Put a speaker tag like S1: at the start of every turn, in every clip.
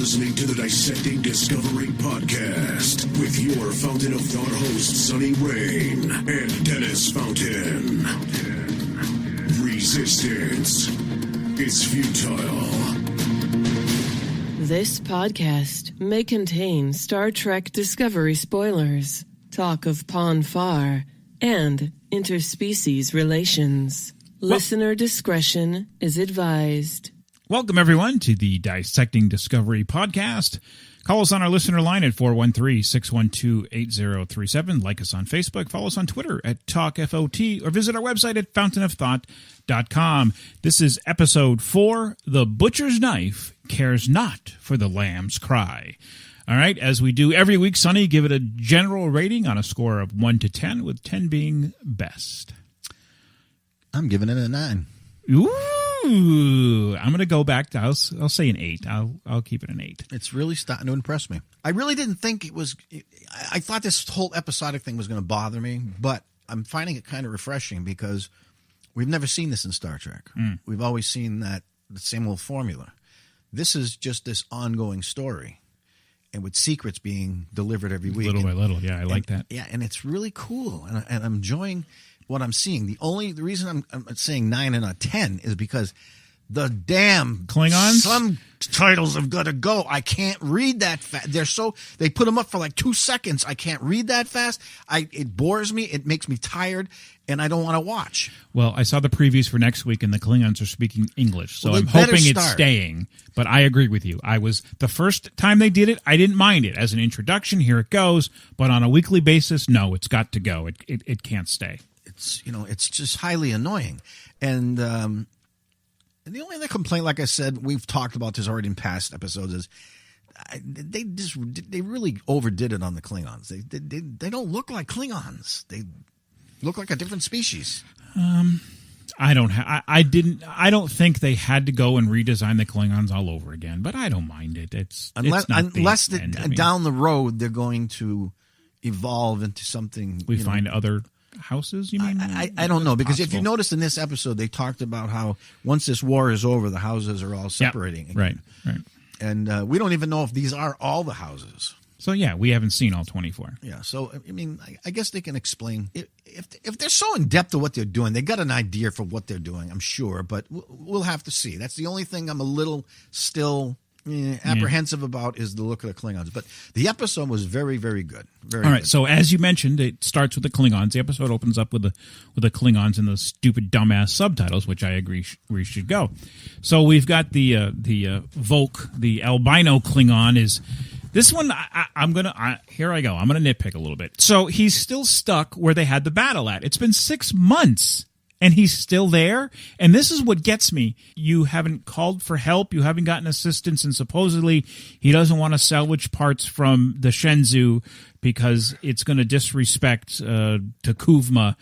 S1: listening to the Dissecting Discovery podcast with your Fountain of Thought hosts, Sunny Rain and Dennis Fountain. Resistance is futile.
S2: This podcast may contain Star Trek Discovery spoilers, talk of Pon farr, and interspecies relations. Listener discretion is advised.
S3: Welcome, everyone, to the Dissecting Discovery podcast. Call us on our listener line at 413-612-8037. Like us on Facebook. Follow us on Twitter at TalkFOT, or visit our website at fountainoftought.com. This is episode 4, The Butcher's Knife Cares Not for the Lamb's Cry. All right, as we do every week, Sonny, give it a general rating on a score of 1 to 10, with 10 being best.
S4: I'm giving it a 9.
S3: Ooh, I'm going to go back to, I'll say an 8. I'll keep it an 8.
S4: It's really starting to impress me. I really didn't think it was, I thought this whole episodic thing was going to bother me, but I'm finding it kind of refreshing because we've never seen this in Star Trek. We've always seen the same old formula. This is just this ongoing story, and with secrets being delivered every week.
S3: Little by little, yeah, I like that.
S4: Yeah, and it's really cool, and I'm enjoying what I'm seeing. The reason I'm saying 9 and a 10 is because the damn
S3: Klingons,
S4: some titles have got to go. I can't read that fast. They put them up for like 2 seconds. I can't read that fast. It bores me. It makes me tired, and I don't want to watch.
S3: Well, I saw the previews for next week, and the Klingons are speaking English, so I'm hoping it's staying. But I agree with you. The first time they did it, I didn't mind it. As an introduction, here it goes. But on a weekly basis, no, it's got to go. It can't stay.
S4: It's just highly annoying. And the only other complaint, like I said, we've talked about this already in past episodes, is they really overdid it on the Klingons. They don't look like Klingons. They look like a different species.
S3: I don't think they had to go and redesign the Klingons all over again, but I don't mind it.
S4: Unless down the road they're going to evolve into something.
S3: We find other houses, you mean?
S4: I don't know, because if you notice in this episode, they talked about how once this war is over, the houses are all separating.
S3: Yep. Right.
S4: And we don't even know if these are all the houses.
S3: So, yeah, we haven't seen all 24.
S4: Yeah, so, I mean, I guess they can explain. If they're so in-depth of what they're doing, they got an idea for what they're doing, I'm sure, but we'll have to see. That's the only thing I'm a little still apprehensive about, is the look of the Klingons. But the episode was very, very good. All right,
S3: good. So as you mentioned, it starts with the Klingons. The episode opens up with the Klingons and the stupid dumbass subtitles, which I agree we should go. So we've got the Volk, the albino Klingon is. This one, here I go. I'm going to nitpick a little bit. So he's still stuck where they had the battle at. It's been 6 months. And he's still there. And this is what gets me. You haven't called for help. You haven't gotten assistance. And supposedly he doesn't want to salvage parts from the Shenzhou because it's going to disrespect T'Kuvma.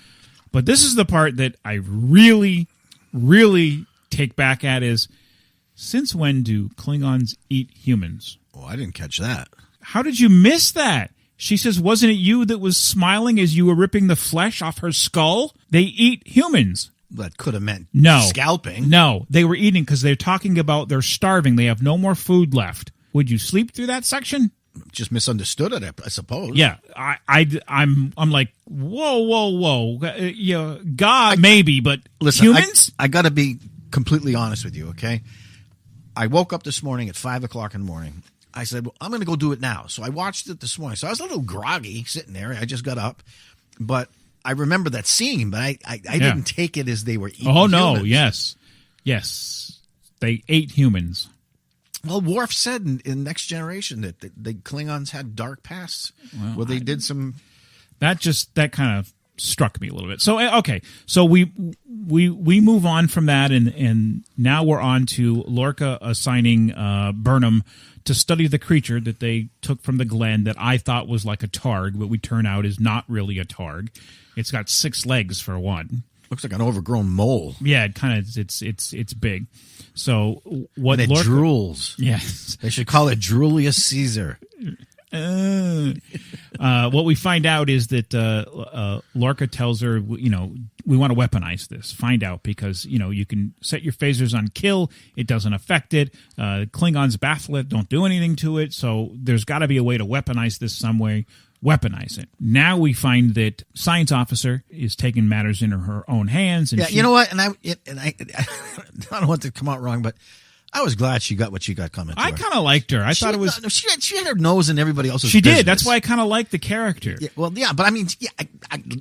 S3: But this is the part that I really, really take back at is, since when do Klingons eat humans?
S4: Oh, I didn't catch that.
S3: How did you miss that? She says, wasn't it you that was smiling as you were ripping the flesh off her skull? They eat humans.
S4: That could have meant scalping.
S3: No, they were eating because they're talking about they're starving. They have no more food left. Would you sleep through that section?
S4: Just misunderstood it, I suppose.
S3: Yeah, I'm like, whoa. God, maybe, but listen, humans?
S4: I got to be completely honest with you, okay? I woke up this morning at 5 o'clock in the morning. I said, well, I'm going to go do it now. So I watched it this morning. So I was a little groggy sitting there. I just got up. But I remember that scene, but I didn't take it as they were eating humans.
S3: Oh, no, yes. They ate humans.
S4: Well, Worf said in Next Generation that the Klingons had dark pasts where they did some...
S3: That kind of struck me a little bit. So, okay. So we move on from that, and now we're on to Lorca assigning Burnham to study the creature that they took from the Glen that I thought was like a targ, but we turn out is not really a targ. It's got 6 legs for one.
S4: Looks like an overgrown mole.
S3: Yeah, it kind of it's big. So what?
S4: And it drools.
S3: Yes,
S4: they should call it Julius Caesar.
S3: What we find out is that Lorca tells her, we want to weaponize this. Find out, because, you can set your phasers on kill. It doesn't affect it. Klingons baffle it, don't do anything to it. So there's got to be a way to weaponize this some way. Weaponize it. Now we find that science officer is taking matters into her own hands. And
S4: you know what? And I don't want to come out wrong, but I was glad she got what she got coming to her.
S3: I kind of liked her. I thought it was...
S4: She had her nose in everybody else's
S3: She
S4: business.
S3: did. That's why I kind of liked the character.
S4: Yeah, well, yeah, but I mean,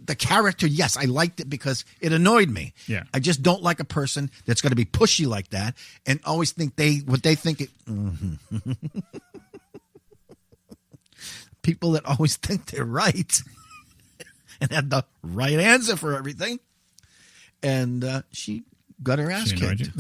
S4: the character, yes, I liked it because it annoyed me.
S3: Yeah.
S4: I just don't like a person that's going to be pushy like that and always think what they think it... People that always think they're right and had the right answer for everything. And she got her ass kicked.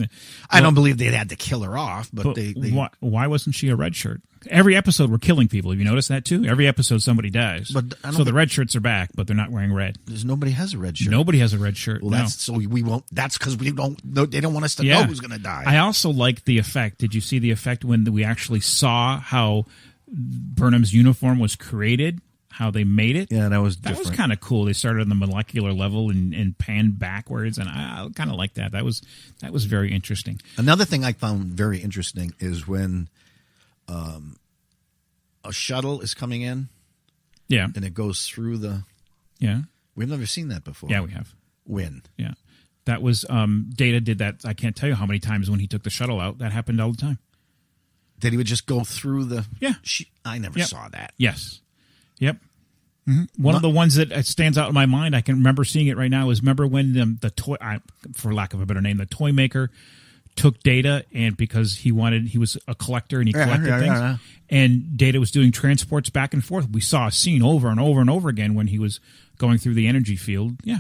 S4: I don't believe they had to kill her off, but they
S3: why wasn't she a red shirt? Every episode we're killing people. Have you noticed that too? Every episode somebody dies. So the red shirts are back, but they're not wearing red.
S4: Nobody has a red shirt.
S3: Nobody has a red shirt.
S4: Well,
S3: no.
S4: We won't. That's because we don't. They don't want us to know who's going to die.
S3: I also liked the effect. Did you see the effect when we actually saw how Burnham's uniform was created? How they made it?
S4: Yeah, that was different.
S3: That was kind of cool. They started on the molecular level and panned backwards, and I kind of like that. That was very interesting.
S4: Another thing I found very interesting is when a shuttle is coming in, and it goes through the. Yeah, we've never seen that before.
S3: Yeah, we have.
S4: When?
S3: Yeah, that was Data did that. I can't tell you how many times when he took the shuttle out. That happened all the time.
S4: That he would just go through the.
S3: Yeah,
S4: I never saw that.
S3: Yes. Yep. Mm-hmm. One of the ones that stands out in my mind, I can remember seeing it right now, is remember when the toy, for lack of a better name, the toy maker took Data, and because he was a collector and he collected things, and Data was doing transports back and forth. We saw a scene over and over and over again when he was going through the energy field. Yeah.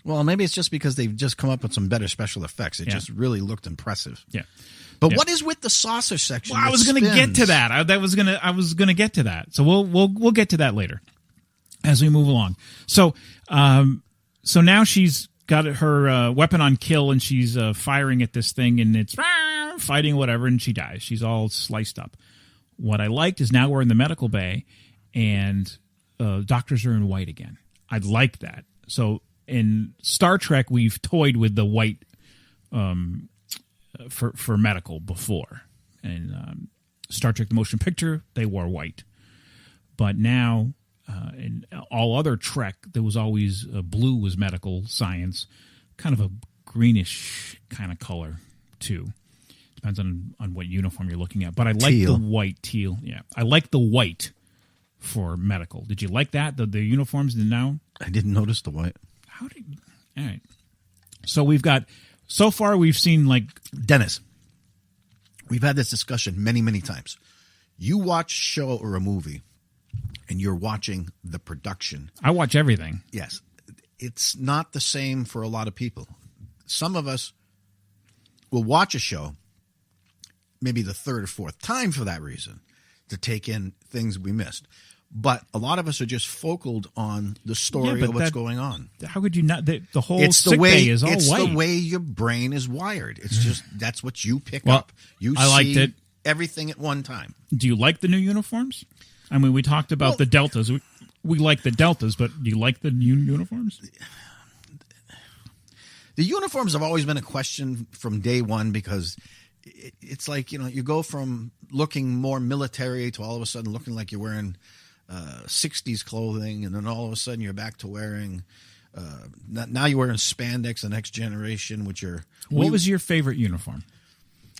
S4: Well, maybe it's just because they've just come up with some better special effects. It just really looked impressive.
S3: Yeah.
S4: But what is with the saucer section?
S3: Well, I was going to get to that. I was going to get to that. So we'll get to that later as we move along. So now she's got her weapon on kill, and she's firing at this thing, and it's fighting whatever, and she dies. She's all sliced up. What I liked is now we're in the medical bay, and doctors are in white again. I like that. So in Star Trek, we've toyed with the white for medical before. And Star Trek the Motion Picture, they wore white. But now, in all other Trek, there was always blue was medical science, kind of a greenish kind of color, too. Depends on what uniform you're looking at. But I like the white, teal. Yeah, I like the white for medical. Did you like that? The uniforms now?
S4: I didn't notice the white.
S3: All right. So so far we've seen
S4: Dennis, we've had this discussion many, many times. You watch a show or a movie, and you're watching the production.
S3: I watch everything.
S4: Yes. It's not the same for a lot of people. Some of us will watch a show maybe the third or fourth time for that reason, to take in things we missed. But a lot of us are just focused on the story of what's going on.
S3: How could you not? The whole sick bay is all white.
S4: It's the way your brain is wired. It's just that's what you pick up.
S3: I liked it.
S4: Everything at one time.
S3: Do you like the new uniforms? I mean, we talked about the deltas. We like the deltas, but do you like the new uniforms?
S4: The uniforms have always been a question from day one, because it's like, you go from looking more military to all of a sudden looking like you're wearing 60s clothing, and then all of a sudden you're back to wearing now you're wearing spandex, the next generation, which are...
S3: What was your favorite uniform?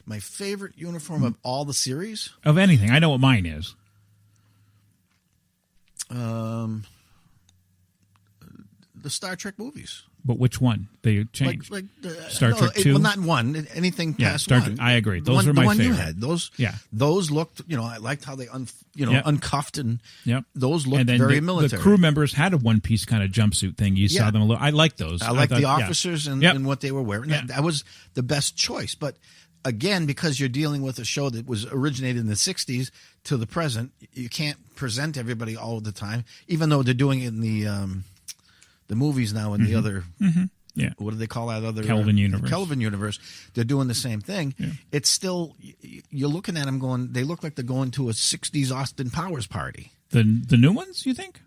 S4: My favorite uniform of all the series?
S3: Of anything. I know what mine is.
S4: The Star Trek movies.
S3: But which one? They changed. Star Trek 2?
S4: Well, not one. Anything past
S3: Star
S4: one.
S3: Trek, I agree. Those were my favorite.
S4: The one you had. Those looked, I liked how they uncuffed, and those looked very military.
S3: The crew members had a one-piece kind of jumpsuit thing. You saw them a little. I liked those.
S4: I liked the officers and what they were wearing. Yeah. That was the best choice. But again, because you're dealing with a show that was originated in the 60s to the present, you can't present everybody all the time, even though they're doing it in the movies now and the other
S3: Yeah.
S4: What do they call that other
S3: Kelvin universe.
S4: Kelvin universe. They're doing the same thing.
S3: Yeah.
S4: It's still, you're looking at them going, they look like they're going to a 60s Austin Powers party.
S3: The new ones, you think?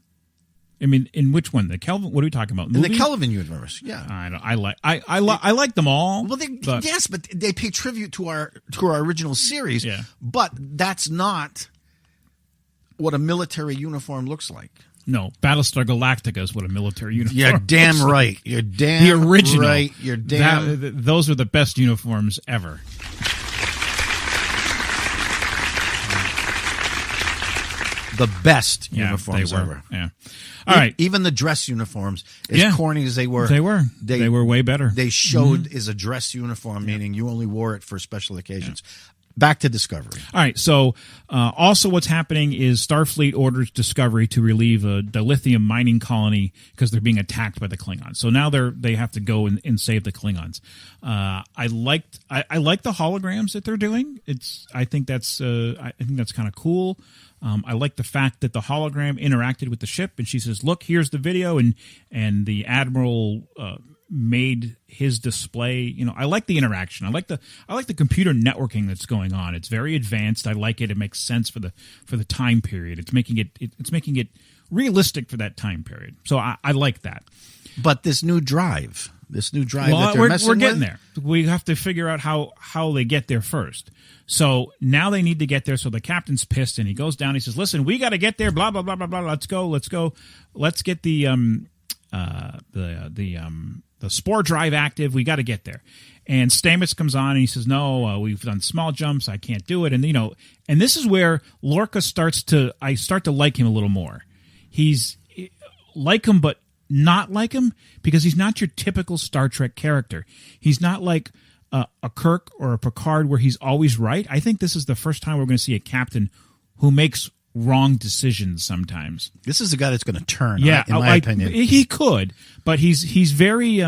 S3: I mean, in which one? The Kelvin? What are we talking about?
S4: In the Kelvin universe, yeah.
S3: I like them all.
S4: Well, yes, but they pay tribute to our original series.
S3: Yeah.
S4: But that's not what a military uniform looks like.
S3: No, Battlestar Galactica is what a military uniform.
S4: You're damn
S3: looks like.
S4: right. You're damn
S3: the original.
S4: right. You're damn.
S3: Those are the best uniforms ever.
S4: The best uniforms
S3: they were.
S4: ever.
S3: Yeah. All right.
S4: Even the dress uniforms, as corny as they were,
S3: they were way better.
S4: They showed as a dress uniform, meaning you only wore it for special occasions. Back to Discovery.
S3: All right. So, also what's happening is Starfleet orders Discovery to relieve a dilithium mining colony because they're being attacked by the Klingons. So now they have to go and save the Klingons. I like the holograms that they're doing. I think that's kind of cool. I like the fact that the hologram interacted with the ship, and she says, "Look, here's the video," and the admiral made his display. You know, I like the interaction. I like the computer networking that's going on. It's very advanced. I like it. It makes sense for the time period. It's making it realistic for that time period. So I like that.
S4: But this new drive
S3: well,
S4: that they're messing
S3: we're getting
S4: with?
S3: there. We have to figure out how they get there first. So now they need to get there. So the captain's pissed, and he goes down. He says, "Listen, we got to get there. Blah blah blah blah blah. Let's go. Let's get the spore drive active. We got to get there." And Stamets comes on and he says, "No, we've done small jumps. I can't do it." And and this is where Lorca I start to like him a little more. He's like him, but not like him, because he's not your typical Star Trek character. He's not like a Kirk or a Picard where he's always right. I think this is the first time we're going to see a captain who makes wrong decisions sometimes.
S4: This is the guy that's going to turn.
S3: Yeah,
S4: in my opinion,
S3: he could, but he's very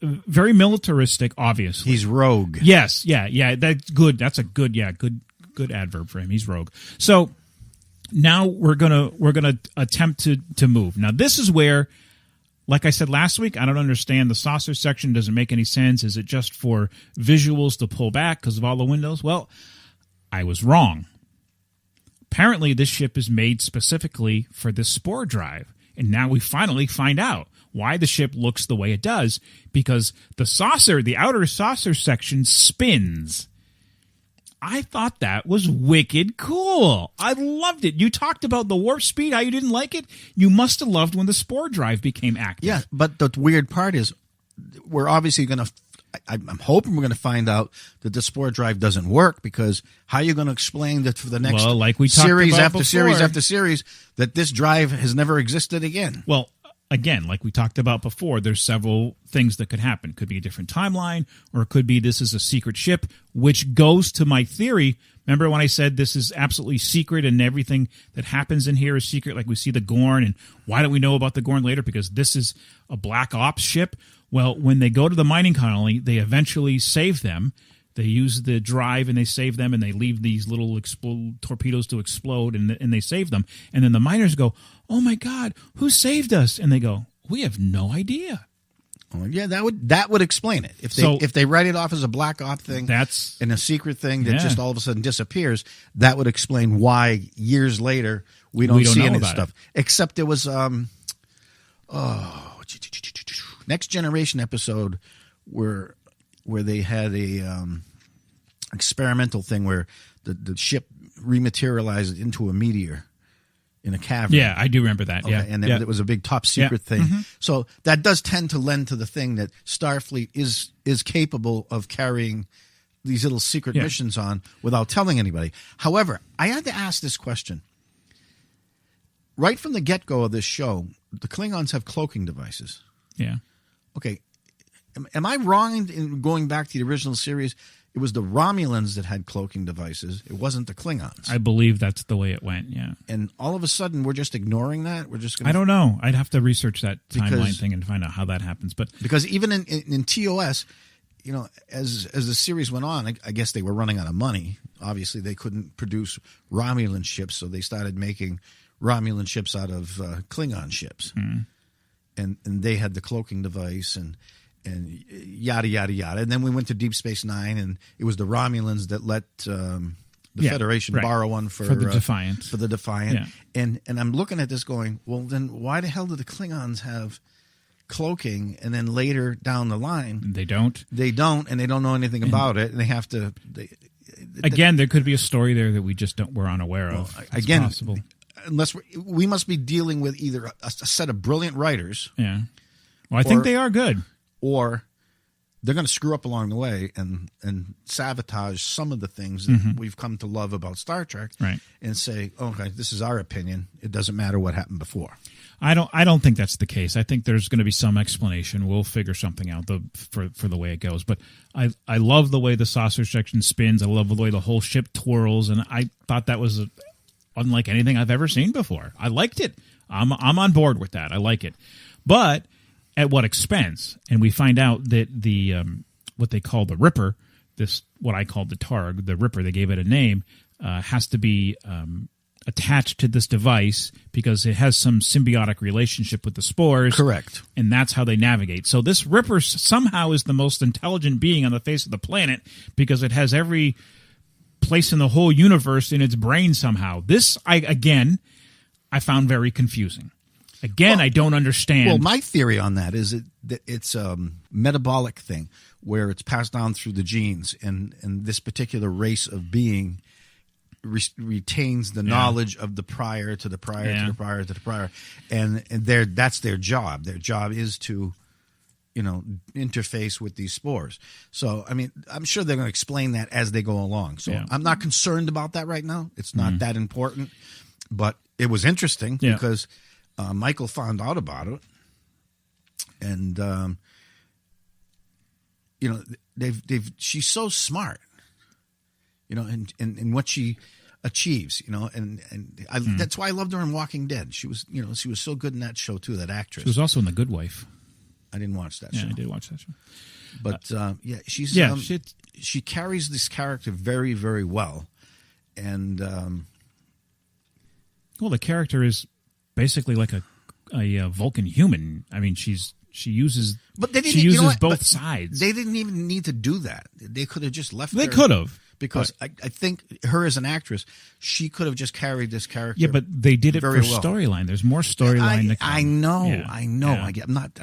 S3: very militaristic. Obviously,
S4: he's rogue.
S3: Yes, yeah. That's good. That's a good adverb for him. He's rogue. So now we're gonna attempt to move. Now this is where, like I said last week, I don't understand. The saucer section doesn't make any sense. Is it just for visuals to pull back because of all the windows? Well, I was wrong. Apparently, this ship is made specifically for this spore drive. And now we finally find out why the ship looks the way it does, because the outer saucer section spins. I thought that was wicked cool. I loved it. You talked about the warp speed, how you didn't like it. You must have loved when the spore drive became active.
S4: Yeah, but the weird part is we're obviously going to, I'm hoping we're going to find out that the spore drive doesn't work, because how are you going to explain that for the next
S3: like we talked
S4: series
S3: about
S4: after
S3: before.
S4: series after series that this drive has never existed again?
S3: Well, again, like we talked about before, there's several things that could happen. Could be a different timeline, or it could be this is a secret ship, which goes to my theory. Remember when I said this is absolutely secret and everything that happens in here is secret? Like we see the Gorn, and why don't we know about the Gorn later? Because this is a black ops ship. Well, when they go to the mining colony, they eventually save them. They use the drive and they save them, and they leave these little torpedoes to explode, and they save them. And then the miners go, "Oh my God, who saved us?" And they go, "We have no idea."
S4: Well, yeah, that would explain it. If they write it off as a black op thing, and a secret thing that just all of a sudden disappears, that would explain why years later we don't see any of this stuff. Except there was Next Generation episode where they had a experimental thing where the ship rematerialized into a meteor in a cavern.
S3: Yeah, I do remember that.
S4: Okay,
S3: Yeah,
S4: and then it was a big top secret thing. Mm-hmm. So that does tend to lend to the thing that Starfleet is capable of carrying these little secret missions on without telling anybody. However, I had to ask this question. Right from the get-go of this show, the Klingons have cloaking devices.
S3: Yeah.
S4: Okay. Am I wrong in going back to the original series? It was the Romulans that had cloaking devices. It wasn't the Klingons.
S3: I believe that's the way it went, yeah.
S4: And all of a sudden, we're just ignoring that? We're just going
S3: I don't know. I'd have to research that timeline thing and find out how that happens. But
S4: because even in TOS, you know, as the series went on, I guess they were running out of money. Obviously, they couldn't produce Romulan ships, so they started making Romulan ships out of Klingon ships. Mm. and they had the cloaking device and yada yada yada. And then we went to Deep Space Nine, and it was the Romulans that let the Federation borrow one for
S3: the Defiant.
S4: For the Defiant.
S3: Yeah.
S4: And I'm looking at this going, well, then why the hell do the Klingons have cloaking? And then later down the line,
S3: They don't,
S4: and they don't know anything about it, and they have to.
S3: Again, there could be a story there that we're unaware of. It's
S4: again,
S3: possible.
S4: Unless we must be dealing with either a set of brilliant writers.
S3: Yeah. Well, I think they are good.
S4: Or they're going to screw up along the way and sabotage some of the things that we've come to love about Star Trek,
S3: right?
S4: And say, okay, this is our opinion. It doesn't matter what happened before.
S3: I don't think that's the case. I think there's going to be some explanation. We'll figure something out for the way it goes. But I love the way the saucer section spins. I love the way the whole ship twirls, and I thought that was unlike anything I've ever seen before. I liked it. I'm on board with that. I like it, but at what expense? And we find out that the what they call the Ripper, what I called the Targ, the Ripper, they gave it a name, has to be attached to this device because it has some symbiotic relationship with the spores.
S4: Correct.
S3: And that's how they navigate. So this Ripper somehow is the most intelligent being on the face of the planet because it has every place in the whole universe in its brain somehow. This, I found very confusing. Again, I don't understand.
S4: Well, my theory on that is that it's a metabolic thing where it's passed down through the genes, and this particular race of being retains the knowledge of the prior to the prior to the prior to the prior, and that's their job. Their job is to, interface with these spores. So, I mean, I'm sure they're going to explain that as they go along. So I'm not concerned about that right now. It's not that important, but it was interesting because Michael found out about it, and she's so smart, and what she achieves, and that's why I loved her in Walking Dead. She was so good in that show too. That actress.
S3: She was also in The Good Wife.
S4: I didn't watch that show.
S3: Yeah, I did watch that show.
S4: But she's she carries this character very, very well, and
S3: well, the character is basically like a Vulcan human. I mean, she uses both sides.
S4: They didn't even need to do that. They could have just left.
S3: They could have,
S4: because I think her as an actress, she could have just carried this character.
S3: Yeah, but they did it for
S4: very well.
S3: Storyline. There's more storyline to come.
S4: I know.
S3: Yeah.
S4: I'm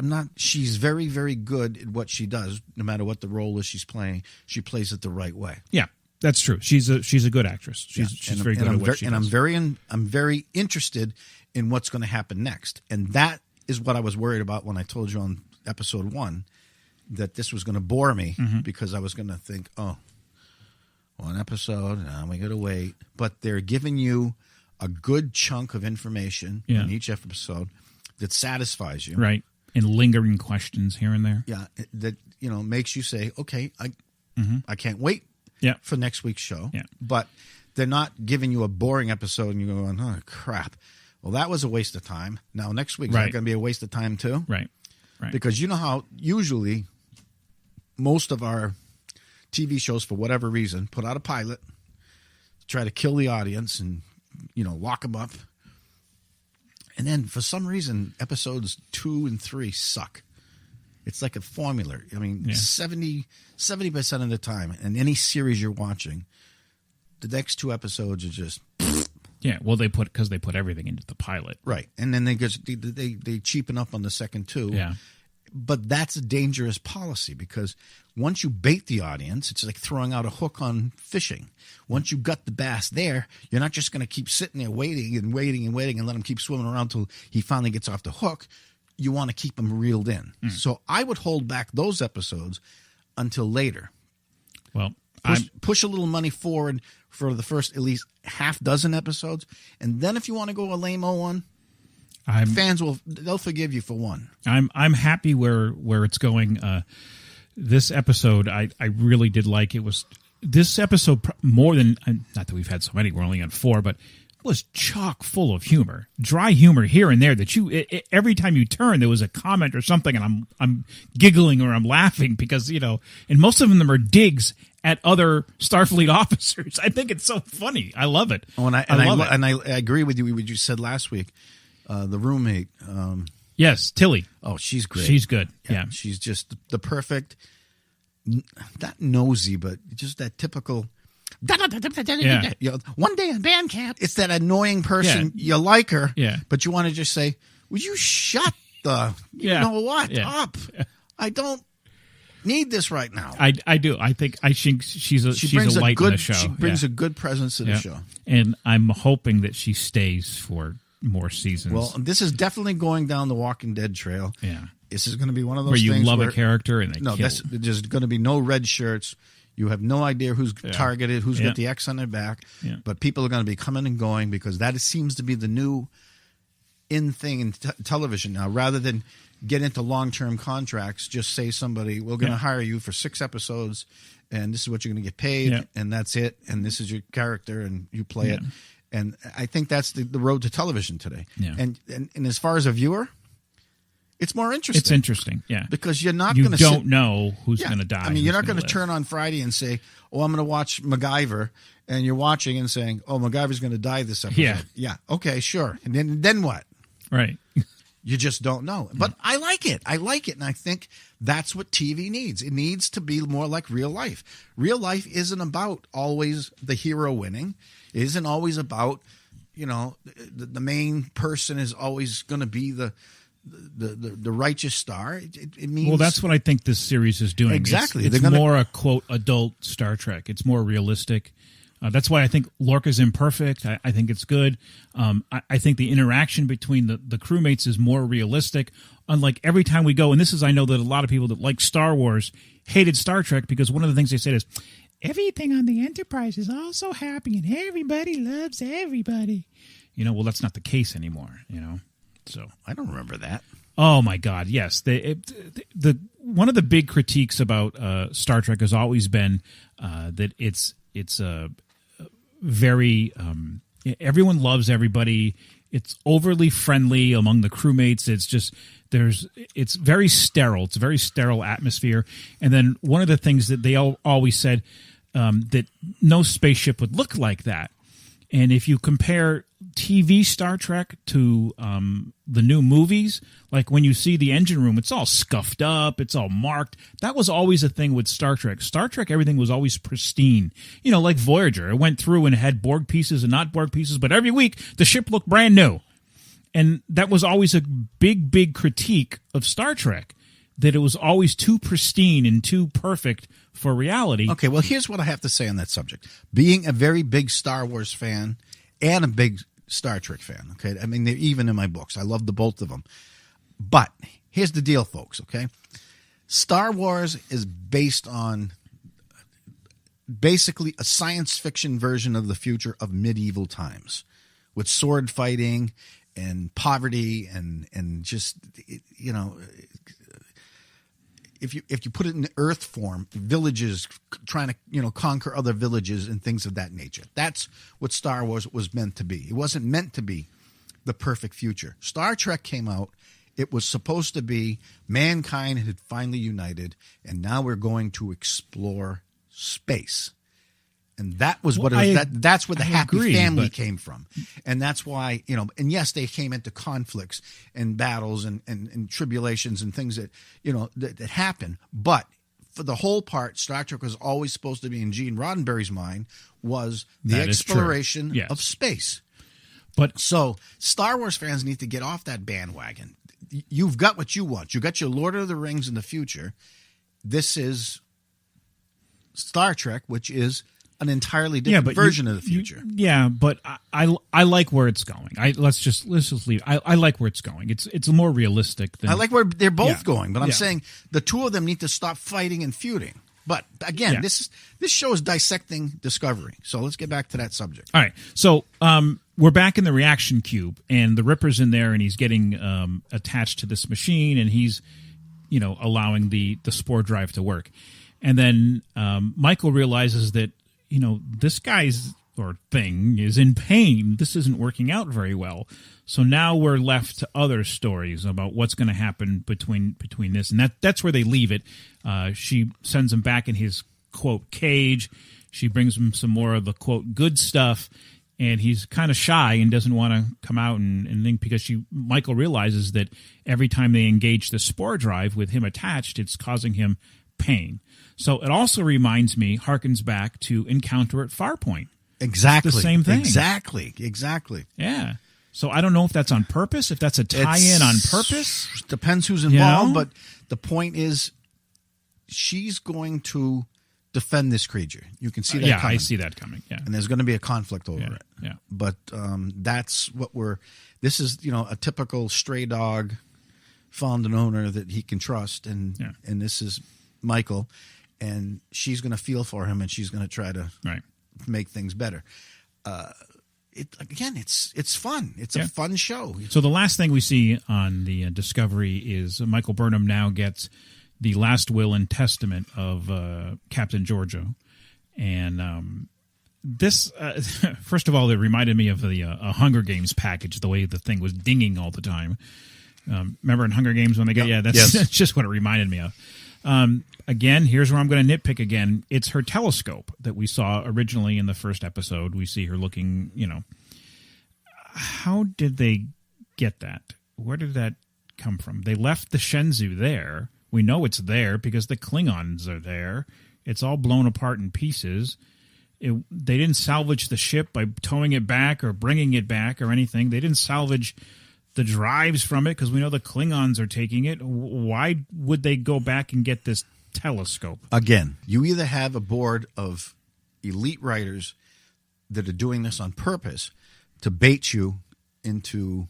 S4: not. She's very, very good at what she does. No matter what the role is she's playing, she plays it the right way.
S3: Yeah. That's true. She's a good actress. She's very good at what she does.
S4: And I'm very interested in what's going to happen next. And that is what I was worried about when I told you on episode 1 that this was going to bore me, because I was going to think, one episode, now we got to wait. But they're giving you a good chunk of information in each episode that satisfies you.
S3: Right. And lingering questions here and there.
S4: Yeah. That, makes you say, okay, I can't wait.
S3: Yeah.
S4: For next week's show.
S3: Yeah.
S4: But they're not giving you a boring episode and you're going, oh, crap. Well, that was a waste of time. Now, next week, is that going to be a waste of time too?
S3: Right.
S4: Because you know how usually most of our TV shows, for whatever reason, put out a pilot, try to kill the audience and, lock them up. And then for some reason, episodes 2 and 3 suck. It's like a formula. I mean, 70% of the time, in any series you're watching, the next 2 episodes are just...
S3: Yeah, well, they put everything into the pilot.
S4: Right. And then they cheapen up on the second 2.
S3: Yeah.
S4: But that's a dangerous policy, because once you bait the audience, it's like throwing out a hook on fishing. Once you got the bass there, you're not just going to keep sitting there waiting and let him keep swimming around till he finally gets off the hook. You want to keep them reeled in. So I would hold back those episodes until later.
S3: Well,
S4: push a little money forward for the first at least half dozen episodes, and then if you want to go a lame-o one, fans they'll forgive you for one.
S3: I'm happy where it's going. This episode I really did like. It was this episode more than, not that we've had so many. We're only on 4, but was chock full of humor, dry humor here and there that every time you turn, there was a comment or something, and I'm giggling or I'm laughing because, and most of them are digs at other Starfleet officers. I think it's so funny. I love it.
S4: Oh, and I agree with you. What you said last week, the roommate,
S3: Yes, Tilly.
S4: Oh, she's great.
S3: She's good. Yeah.
S4: She's just the perfect, not nosy, but just that typical.
S3: Yeah.
S4: You know, one day in band camp. It's that annoying person. You like her, but you want to just say, would you shut the, you know what, up? I don't need this right now.
S3: I do. I think she's a light in the show.
S4: She brings a good presence to the show.
S3: And I'm hoping that she stays for more seasons.
S4: Well, this is definitely going down the Walking Dead trail.
S3: Yeah.
S4: This is going to be one of those
S3: where you
S4: things
S3: love a character and they kill.
S4: There's going to be no red shirts. You have no idea who's targeted, who's got the X on their back. Yeah. But people are going to be coming and going because that seems to be the new in thing in television now. Rather than get into long-term contracts, just say somebody, we're going to hire you for 6 episodes, and this is what you're going to get paid, and that's it, and this is your character, and you play it. And I think that's the road to television today. Yeah. And as far as a viewer, it's more interesting.
S3: It's interesting, yeah.
S4: Because you're not going to
S3: don't know who's going to die.
S4: I mean, you're not going to turn on Friday and say, oh, I'm going to watch MacGyver, and you're watching and saying, oh, MacGyver's going to die this episode.
S3: Yeah.
S4: Yeah, okay, sure. And then what?
S3: Right.
S4: You just don't know. But I like it. I like it, and I think that's what TV needs. It needs to be more like real life. Real life isn't about always the hero winning. It isn't always about, you know, the main person is always going to be the righteous star. It means,
S3: well, that's what I think this series is doing.
S4: Exactly.
S3: It's more a quote adult Star Trek. It's more realistic. That's why I think Lorca's imperfect. I think it's good. I think the interaction between the crewmates is more realistic. Unlike every time we go, and this is, I know that a lot of people that like Star Wars hated Star Trek because one of the things they said is everything on the Enterprise is all so happy and everybody loves everybody. You know, well, that's not the case anymore. You know. So
S4: I don't remember that.
S3: Oh my God! Yes, the one of the big critiques about Star Trek has always been that it's very everyone loves everybody. It's overly friendly among the crewmates. It's just it's very sterile. It's a very sterile atmosphere. And then one of the things that they always said that no spaceship would look like that. And if you compare TV Star Trek to the new movies, like when you see the engine room, it's all scuffed up, it's all marked. That was always a thing with Star Trek. Star Trek, everything was always pristine. You know, like Voyager. It went through and it had Borg pieces and not Borg pieces, but every week the ship looked brand new. And that was always a big, big critique of Star Trek, that it was always too pristine and too perfect for reality.
S4: Okay, well, here's what I have to say on that subject. Being a very big Star Wars fan and a big Star Trek fan, okay? I mean, they're even in my books. I love the both of them. But here's the deal, folks, okay? Star Wars is based on basically a science fiction version of the future of medieval times with sword fighting and poverty and just, you know, if you put it in Earth form, villages trying to, you know, conquer other villages and things of that nature. That's what Star Wars was meant to be. It wasn't meant to be the perfect future. Star Trek came out. It was supposed to be mankind had finally united, and now we're going to explore space. And that was what it was, that's where the happy family came from. And that's why, you know, and yes, they came into conflicts and battles and tribulations and things that, you know, that happen. But for the whole part, Star Trek was always supposed to be, in Gene Roddenberry's mind, was the exploration of space.
S3: But
S4: so Star Wars fans need to get off that bandwagon. You've got what you want. You got your Lord of the Rings in the future. This is Star Trek, which is an entirely different version of the future.
S3: But I like where it's going. Let's just leave. I like where it's going. It's more realistic than
S4: I like where they're both going. But I'm saying the two of them need to stop fighting and feuding. But again, this show is dissecting Discovery. So let's get back to that subject.
S3: All right. So we're back in the reaction cube, and the Ripper's in there, and he's getting attached to this machine, and he's, you know, allowing the spore drive to work. And then Michael realizes that, you know, this guy's or thing is in pain. This isn't working out very well. So now we're left to other stories about what's going to happen between this, and that's where they leave it. She sends him back in his quote cage. She brings him some more of the quote good stuff, and he's kind of shy and doesn't want to come out and think, because Michael realizes that every time they engage the spore drive with him attached, it's causing him pain. So it also reminds me, harkens back to Encounter at Farpoint.
S4: Exactly.
S3: It's the same thing.
S4: Exactly.
S3: Yeah. So I don't know if that's on purpose, if that's a tie-in on purpose.
S4: Depends who's involved, but the point is she's going to defend this creature. You can see that coming.
S3: Yeah, I see that coming, yeah.
S4: And there's going to be a conflict over it.
S3: Yeah.
S4: But that's what this is, a typical stray dog found an owner that he can trust, and this is Michael, and she's going to feel for him, and she's going to try to make things better. It's fun. It's a fun show.
S3: So the last thing we see on the Discovery is Michael Burnham now gets the last will and testament of Captain Georgiou. And this, first of all, it reminded me of the Hunger Games package, the way the thing was dinging all the time. Remember in Hunger Games when they get, that's just what it reminded me of. Again, here's where I'm going to nitpick again. It's her telescope that we saw originally in the first episode. We see her looking, How did they get that? Where did that come from? They left the Shenzhou there. We know it's there because the Klingons are there. It's all blown apart in pieces. They didn't salvage the ship by towing it back or bringing it back or anything. They didn't salvage the drives from it because we know the Klingons are taking it. Why would they go back and get this telescope?
S4: Again, you either have a board of elite writers that are doing this on purpose to bait you into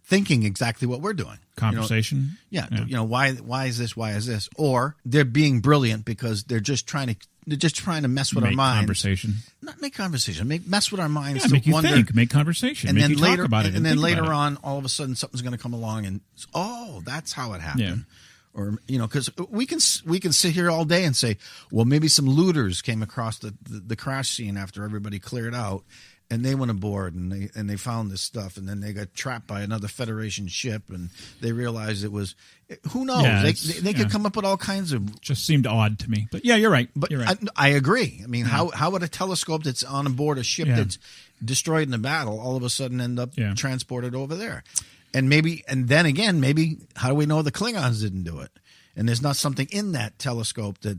S4: thinking exactly what we're doing.
S3: Conversation?
S4: Why is this? Or they're being brilliant because they're just trying to mess with our minds.
S3: Conversation.
S4: Not make conversation. Mess with our minds.
S3: Make you
S4: wonder,
S3: think. Make conversation.
S4: And
S3: make
S4: then
S3: you
S4: later,
S3: talk about it.
S4: And then later on, all of a sudden, something's going to come along, and that's how it happened.
S3: Yeah.
S4: Or because we can sit here all day and say, well, maybe some looters came across the crash scene after everybody cleared out, and they went aboard and they found this stuff, and then they got trapped by another Federation ship, and they realized it was, who knows?
S3: Yeah,
S4: they could come up with all kinds of.
S3: Just seemed odd to me, but yeah, you're right.
S4: But
S3: you're right.
S4: I agree. I mean, how would a telescope that's on board a ship that's destroyed in the battle all of a sudden end up transported over there? And then again, how do we know the Klingons didn't do it? And there's not something in that telescope that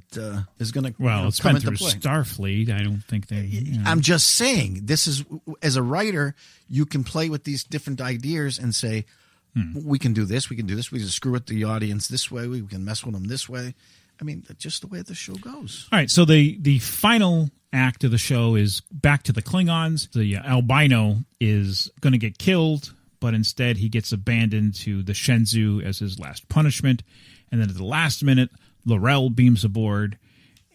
S4: is going to
S3: it's
S4: come
S3: been
S4: into
S3: through
S4: play.
S3: Starfleet. I don't think they.
S4: I'm just saying, this is, as a writer, you can play with these different ideas and say, we can do this, we can screw with the audience this way, we can mess with them this way. I mean, just the way the show goes.
S3: All right, so the final act of the show is back to the Klingons. The albino is going to get killed, but instead he gets abandoned to the Shenzhou as his last punishment. And then at the last minute, L'Rell beams aboard,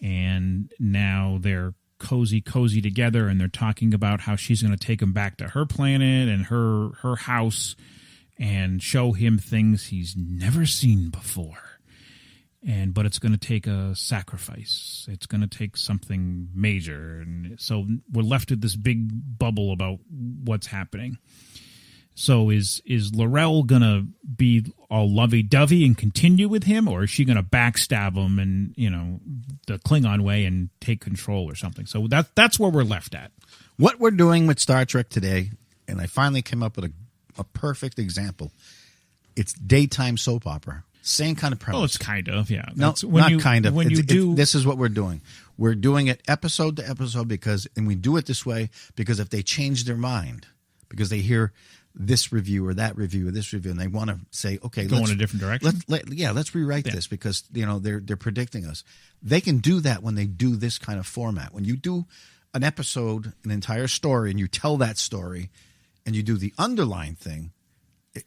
S3: and now they're cozy together, and they're talking about how she's going to take him back to her planet and her house and show him things he's never seen before. But it's going to take a sacrifice. It's going to take something major. And so we're left with this big bubble about what's happening. So is L'Rell going to be all lovey-dovey and continue with him, or is she going to backstab him and, the Klingon way and take control or something? So that's where we're left at.
S4: What we're doing with Star Trek today, and I finally came up with a perfect example. It's daytime soap opera. Same kind of premise.
S3: Well, it's kind of, yeah.
S4: No, not kind of. This is what we're doing. We're doing it episode to episode and we do it this way because if they change their mind, because they hear this review or that review or this review, and they want to say, okay,
S3: go in a different direction.
S4: Let's rewrite this because they're predicting us. They can do that when they do this kind of format. When you do an episode, an entire story, and you tell that story, and you do the underlying thing,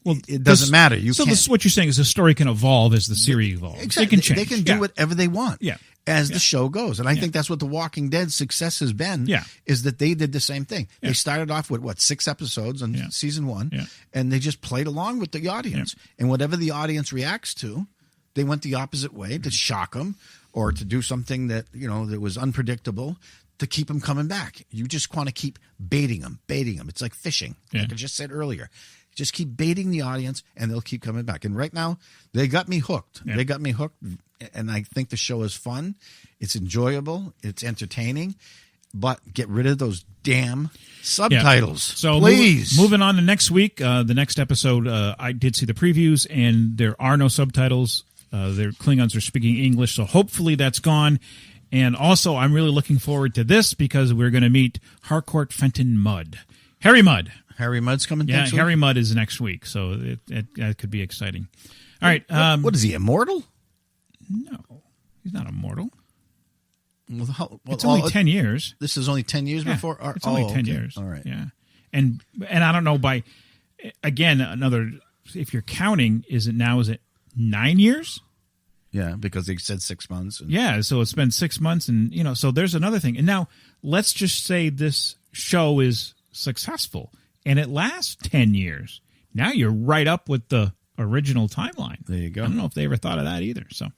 S4: it doesn't matter.
S3: What you're saying is the story can evolve as the series evolves.
S4: Exactly.
S3: They can change.
S4: They can do whatever they want.
S3: Yeah.
S4: As the show goes. And I think that's what The Walking Dead's success has been, is that they did the same thing. Yeah. They started off with, 6 episodes on season 1, and they just played along with the audience. Yeah. And whatever the audience reacts to, they went the opposite way to shock them or to do something that, that was unpredictable to keep them coming back. You just want to keep baiting them. It's like fishing, like I just said earlier. Just keep baiting the audience, and they'll keep coming back. And right now, they got me hooked. Yeah. They got me hooked, and I think the show is fun. It's enjoyable. It's entertaining. but get rid of those damn subtitles.
S3: So
S4: please.
S3: Moving on to next week, the next episode, I did see the previews, and there are no subtitles. Their Klingons are speaking English, so hopefully that's gone. And also, I'm really looking forward to this because we're going to meet Harcourt Fenton Mudd. Harry Mudd.
S4: Harry Mudd's coming
S3: Yeah,
S4: next week?
S3: Harry Mudd is next week, so that could be exciting. All right.
S4: What is he, immortal?
S3: No, he's not immortal.
S4: Well,
S3: It's only 10 years.
S4: This is only 10 years before?
S3: It's only 10 years.
S4: All right.
S3: Yeah. And I don't know again, if you're counting, is it 9 years?
S4: Yeah, because they said 6 months.
S3: Yeah, so it's been 6 months, and so there's another thing. And now let's just say this show is successful and it lasts 10 years. Now you're right up with the original timeline.
S4: There you go.
S3: I don't know if they ever thought of that either. So,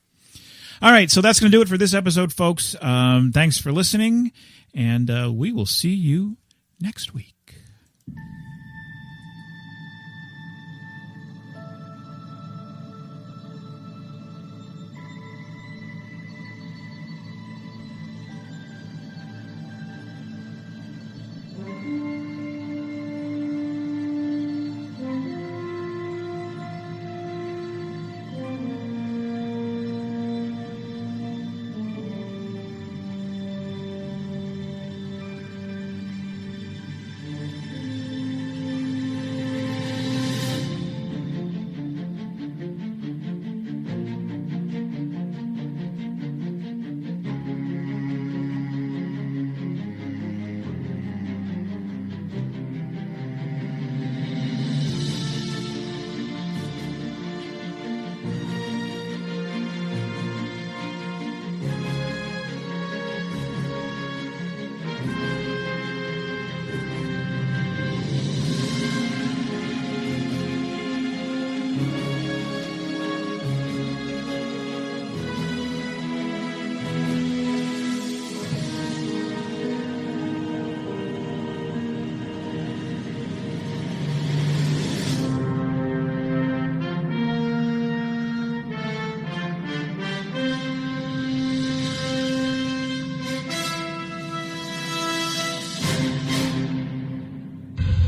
S3: all right, so that's going to do it for this episode, folks. Thanks for listening, and we will see you next week.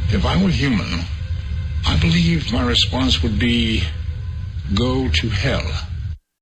S5: If I were human, I believe my response would be, go to hell.